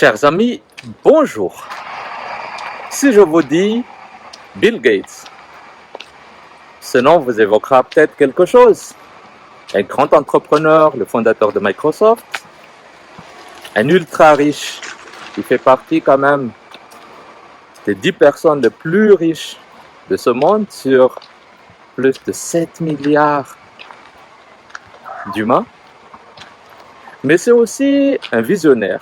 Chers amis, bonjour. Si je vous dis Bill Gates, ce nom vous évoquera peut-être quelque chose. Un grand entrepreneur, le fondateur de Microsoft, un ultra riche qui fait partie quand même des 10 personnes les plus riches de ce monde sur plus de 7 milliards d'humains. Mais c'est aussi un visionnaire,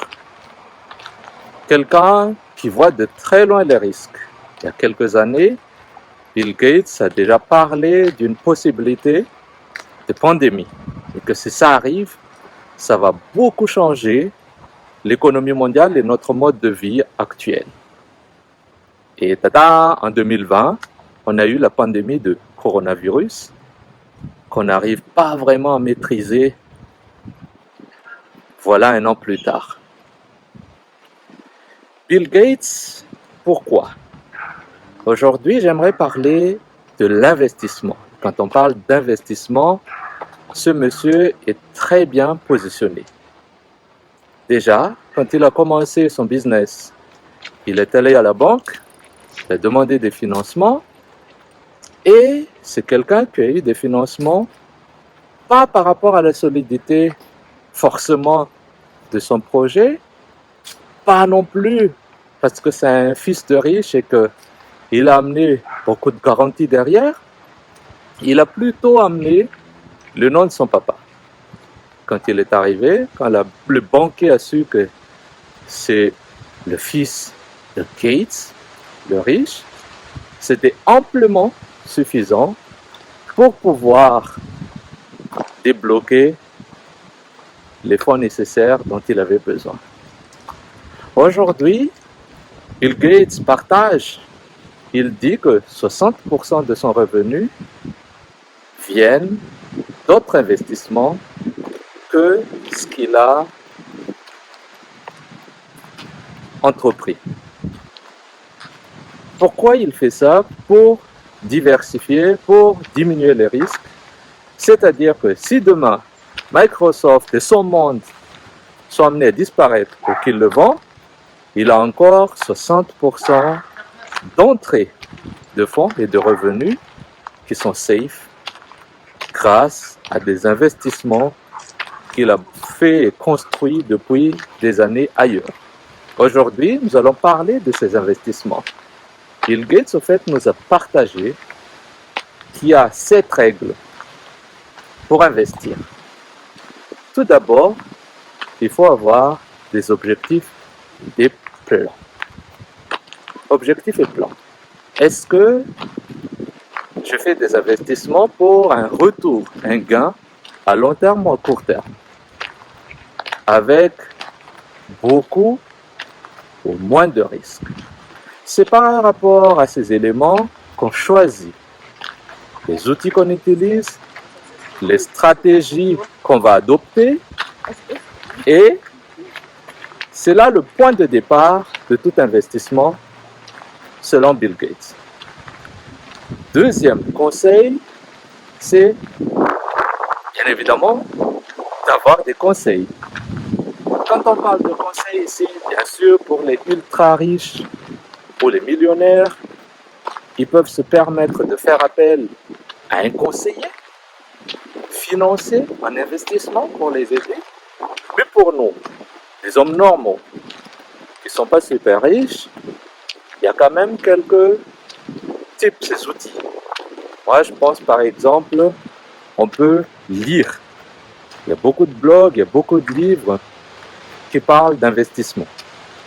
quelqu'un qui voit de très loin les risques. Il y a quelques années, Bill Gates a déjà parlé d'une possibilité de pandémie et que si ça arrive, ça va beaucoup changer l'économie mondiale et notre mode de vie actuel. Et tada, en 2020, on a eu la pandémie de coronavirus qu'on n'arrive pas vraiment à maîtriser. Voilà un an plus tard. Bill Gates, pourquoi? Aujourd'hui, j'aimerais parler de l'investissement. Quand on parle d'investissement, ce monsieur est très bien positionné. Déjà, quand il a commencé son business, il est allé à la banque, il a demandé des financements et c'est quelqu'un qui a eu des financements pas par rapport à la solidité forcément de son projet, pas non plus parce que c'est un fils de riche et qu'il a amené beaucoup de garanties derrière, il a plutôt amené le nom de son papa. Quand il est arrivé, quand le banquier a su que c'est le fils de Gates, le riche, c'était amplement suffisant pour pouvoir débloquer les fonds nécessaires dont il avait besoin. Aujourd'hui, Bill Gates partage, il dit que 60% de son revenu viennent d'autres investissements que ce qu'il a entrepris. Pourquoi il fait ça? Pour diversifier, pour diminuer les risques. C'est-à-dire que si demain, Microsoft et son monde sont amenés à disparaître pour qu'il le vend, il a encore 60% d'entrée de fonds et de revenus qui sont safe grâce à des investissements qu'il a fait et construits depuis des années ailleurs. Aujourd'hui, nous allons parler de ces investissements. Bill Gates, au fait, nous a partagé qu'il y a 7 règles pour investir. Tout d'abord, il faut avoir des objectifs, des plans. Objectifs et plans. Est-ce que je fais des investissements pour un retour, un gain à long terme ou à court terme, avec beaucoup ou moins de risques? C'est par rapport à ces éléments qu'on choisit les outils qu'on utilise, les stratégies qu'on va adopter, et c'est là le point de départ de tout investissement selon Bill Gates. Deuxième conseil, c'est bien évidemment d'avoir des conseils. Quand on parle de conseils ici, bien sûr, pour les ultra riches, pour les millionnaires, ils peuvent se permettre de faire appel à un conseiller financé en investissement pour les aider. Mais pour nous, les hommes normaux qui ne sont pas super riches, il y a quand même quelques types de outils. Moi, je pense par exemple, on peut lire. Il y a beaucoup de blogs, il y a beaucoup de livres qui parlent d'investissement.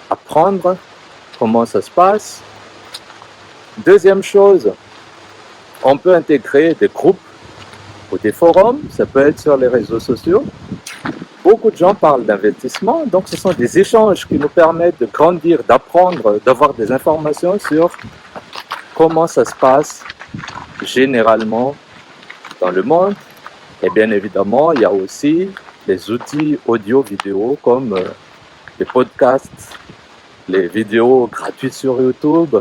Apprendre comment ça se passe. Deuxième chose, on peut intégrer des groupes ou des forums, ça peut être sur les réseaux sociaux. Beaucoup de gens parlent d'investissement, donc ce sont des échanges qui nous permettent de grandir, d'apprendre, d'avoir des informations sur comment ça se passe généralement dans le monde. Et bien évidemment, il y a aussi les outils audio-vidéo comme les podcasts, les vidéos gratuites sur YouTube,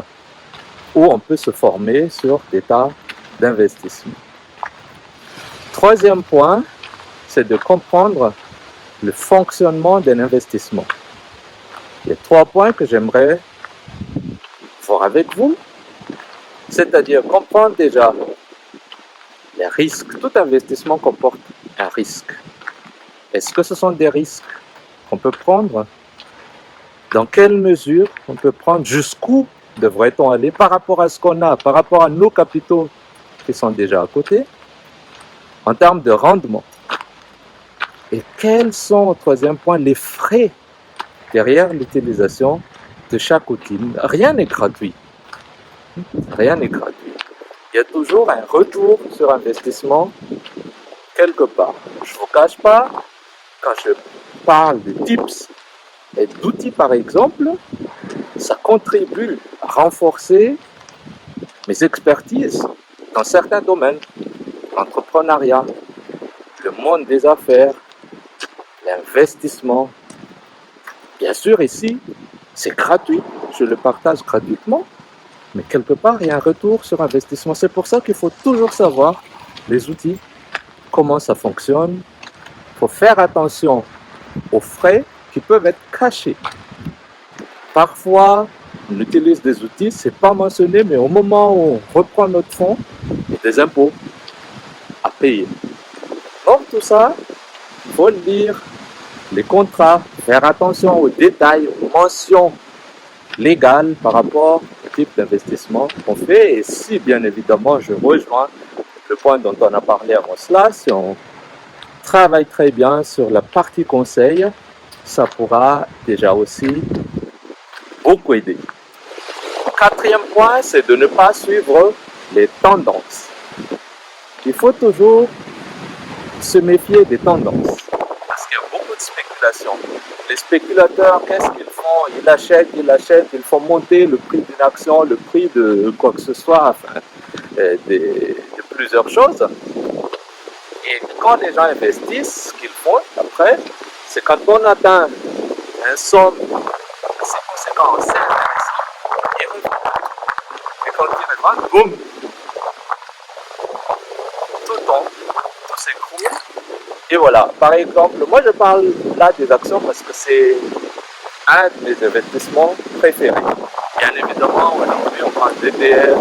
où on peut se former sur des tas d'investissements. Troisième point, c'est de comprendre le fonctionnement d'un investissement. les 3 points que j'aimerais voir avec vous, c'est-à-dire comprendre déjà les risques. Tout investissement comporte un risque. Est-ce que ce sont des risques qu'on peut prendre? Dans quelle mesure on peut prendre? Jusqu'où devrait-on aller par rapport à ce qu'on a, par rapport à nos capitaux qui sont déjà à côté, en termes de rendement? Et quels sont, au 3e point, les frais derrière l'utilisation de chaque outil? Rien n'est gratuit. Rien n'est gratuit. Il y a toujours un retour sur investissement quelque part. Je ne vous cache pas, quand je parle de tips et d'outils par exemple, ça contribue à renforcer mes expertises dans certains domaines, l'entrepreneuriat, le monde des affaires, l'investissement. Bien sûr, ici, c'est gratuit, je le partage gratuitement, mais quelque part, il y a un retour sur investissement. C'est pour ça qu'il faut toujours savoir les outils, comment ça fonctionne. Il faut faire attention aux frais qui peuvent être cachés. Parfois, on utilise des outils, c'est pas mentionné, mais au moment où on reprend notre fonds, il y a des impôts à payer. Donc tout ça, il faut lire les contrats, faire attention aux détails, aux mentions légales par rapport au type d'investissement qu'on fait. Et si, bien évidemment, je rejoins le point dont on a parlé avant cela, si on travaille très bien sur la partie conseil, ça pourra déjà aussi beaucoup aider. 4e point, c'est de ne pas suivre les tendances. Il faut toujours se méfier des tendances, parce qu'il y a beaucoup de spéculation. Les spéculateurs, qu'est-ce qu'ils font? Ils achètent, ils font monter le prix d'une action, le prix de quoi que ce soit, enfin, de plusieurs choses. Et quand les gens investissent, ce qu'ils font après, c'est quand on atteint un somme assez conséquent, c'est intéressant, ils revendent. Et quand ils revendent, boum, tout tombe, tout s'écroule. Et voilà, par exemple, moi je parle là des actions parce que c'est un de mes investissements préférés. Bien évidemment, aujourd'hui on parle d'ETF,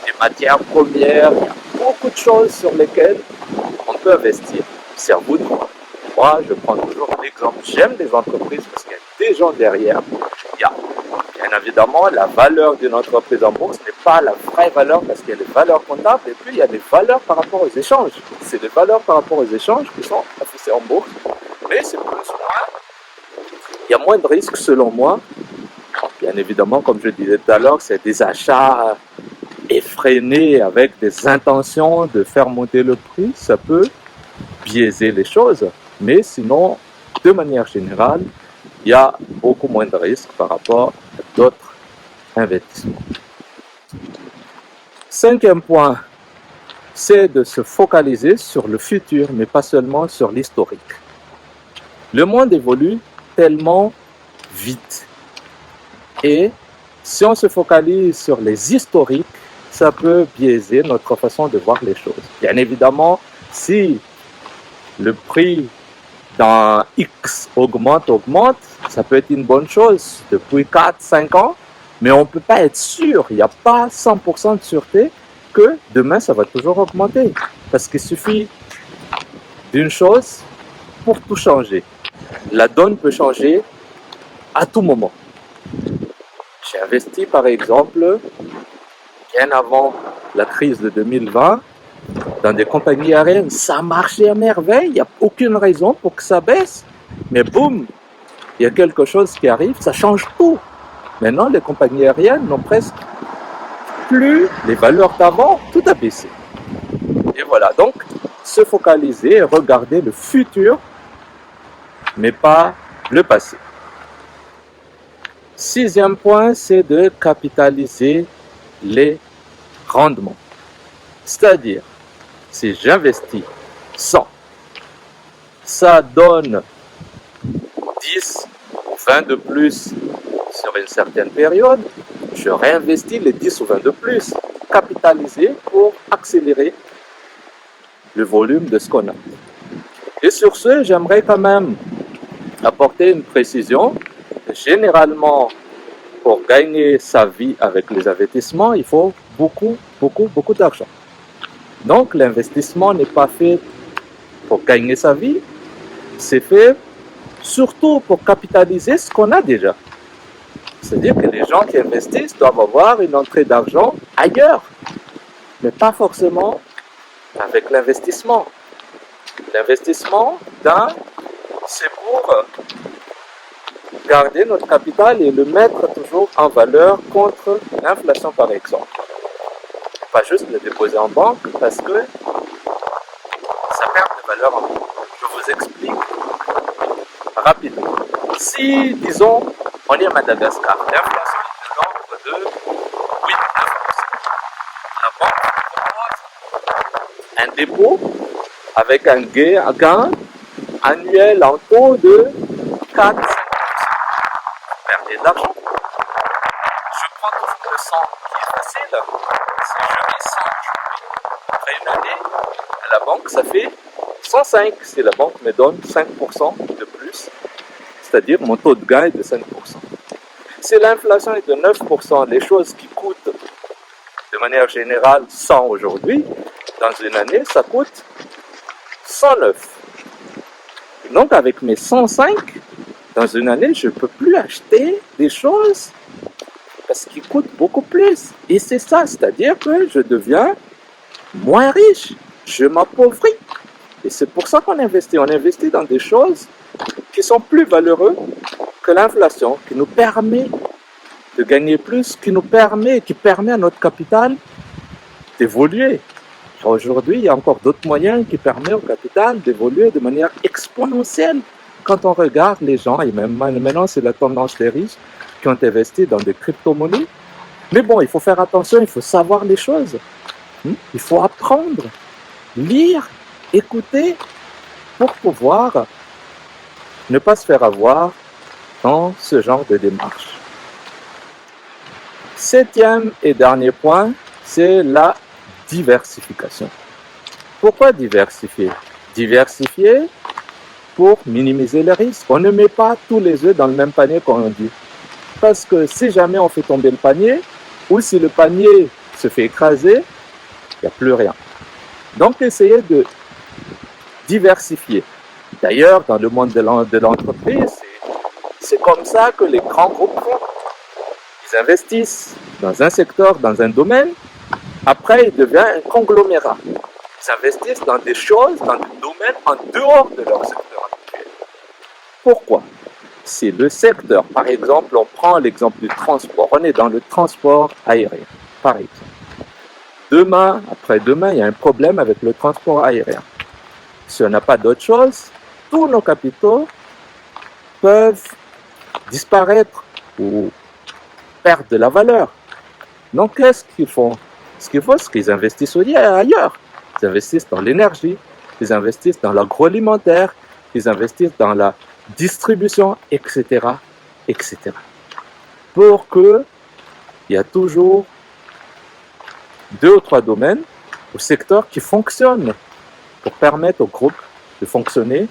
des matières premières, il y a beaucoup de choses sur lesquelles on peut investir. C'est à vous de voir. Moi, je prends toujours l'exemple. J'aime les entreprises parce qu'il y a des gens derrière. Il y a bien évidemment la valeur d'une entreprise en bourse n'est pas la vraie valeur parce qu'il y a les valeurs comptables et puis il y a les valeurs par rapport aux échanges. C'est les valeurs par rapport aux échanges qui sont affichées en bourse. Mais c'est plus ou moins. Il y a moins de risques selon moi. Bien évidemment, comme je disais tout à l'heure, c'est des achats effrénés avec des intentions de faire monter le prix. Ça peut biaiser les choses. Mais sinon, de manière générale, il y a beaucoup moins de risques par rapport à d'autres investissements. 5e point, c'est de se focaliser sur le futur, mais pas seulement sur l'historique. Le monde évolue tellement vite. Et si on se focalise sur les historiques, ça peut biaiser notre façon de voir les choses. Bien évidemment, si le prix dans X augmente, ça peut être une bonne chose depuis 4-5 ans, mais on ne peut pas être sûr, il n'y a pas 100% de sûreté que demain ça va toujours augmenter. Parce qu'il suffit d'une chose pour tout changer. La donne peut changer à tout moment. J'ai investi par exemple, bien avant la crise de 2020, dans des compagnies aériennes, ça marchait à merveille, il n'y a aucune raison pour que ça baisse. Mais boum, il y a quelque chose qui arrive, ça change tout. Maintenant, les compagnies aériennes n'ont presque plus les valeurs d'avant, tout a baissé. Et voilà, donc, se focaliser et regarder le futur, mais pas le passé. 6e point, c'est de capitaliser les rendements. C'est-à-dire, si j'investis 100, ça donne 10 ou 20 de plus sur une certaine période, je réinvestis les 10 ou 20 de plus, capitaliser pour accélérer le volume de ce qu'on a. Et sur ce, j'aimerais quand même apporter une précision. Généralement, pour gagner sa vie avec les investissements, il faut beaucoup d'argent. Donc, l'investissement n'est pas fait pour gagner sa vie, c'est fait surtout pour capitaliser ce qu'on a déjà. C'est-à-dire que les gens qui investissent doivent avoir une entrée d'argent ailleurs, mais pas forcément avec l'investissement. L'investissement, c'est pour garder notre capital et le mettre toujours en valeur contre l'inflation, par exemple. Pas juste le déposer en banque parce que ça perd de valeur en banque. Je vous explique rapidement. Si, disons, on est à Madagascar, l'inflation est de l'ordre de 8-9%. La banque propose un dépôt avec un gain annuel en taux de 4-5%. Perdez de l'argent. Je prends toujours le 100 qui est facile. Si je mets 100 après une année, à la banque, ça fait 105 si la banque me donne 5% de plus, c'est-à-dire mon taux de gain est de 5%. Si l'inflation est de 9%, les choses qui coûtent de manière générale 100 aujourd'hui, dans une année, ça coûte 109. Donc avec mes 105, dans une année, je ne peux plus acheter des choses parce qu'ils coûtent beaucoup plus. Et c'est ça, c'est-à-dire que je deviens moins riche, je m'appauvris. Et c'est pour ça qu'on investit. On investit dans des choses qui sont plus valeureuses que l'inflation, qui nous permet de gagner plus, qui permet à notre capital d'évoluer. Aujourd'hui, il y a encore d'autres moyens qui permettent au capital d'évoluer de manière exponentielle. Quand on regarde les gens, et même maintenant c'est la tendance des riches qui ont investi dans des crypto-monnaies. Mais bon, il faut faire attention, il faut savoir les choses. Il faut apprendre, lire, écouter pour pouvoir ne pas se faire avoir dans ce genre de démarche. 7e et dernier point, c'est la diversification. Pourquoi diversifier? Diversifier pour minimiser les risques. On ne met pas tous les œufs dans le même panier, comme on dit. Parce que si jamais on fait tomber le panier, ou si le panier se fait écraser, il n'y a plus rien. Donc, essayez de diversifier. D'ailleurs, dans le monde de l'entreprise, c'est comme ça que les grands groupes font. Ils investissent dans un secteur, dans un domaine, après il devient un conglomérat. Ils investissent dans des choses, dans des domaines en dehors de leur secteur actuel. Pourquoi? Si le secteur, par exemple, on prend l'exemple du transport, on est dans le transport aérien, par exemple. Demain, après-demain, il y a un problème avec le transport aérien. Si on n'a pas d'autre chose, tous nos capitaux peuvent disparaître ou perdre de la valeur. Donc, qu'est-ce qu'ils font? Ce qu'il faut, c'est qu'ils investissent aussi ailleurs. Ils investissent dans l'énergie, ils investissent dans l'agroalimentaire, ils investissent dans la distribution, etc., etc. Pour qu'il y ait toujours 2 ou 3 domaines ou secteurs qui fonctionnent pour permettre au groupe de fonctionner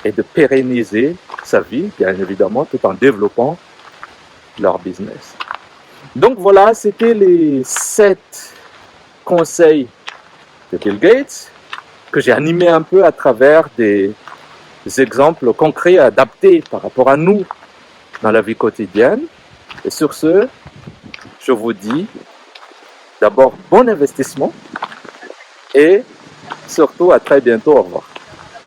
et de pérenniser sa vie, bien évidemment, tout en développant leur business. Donc voilà, c'était les 7 conseils de Bill Gates que j'ai animés un peu à travers des exemples concrets adaptés par rapport à nous dans la vie quotidienne. Et sur ce, je vous dis d'abord bon investissement et surtout à très bientôt. Au revoir.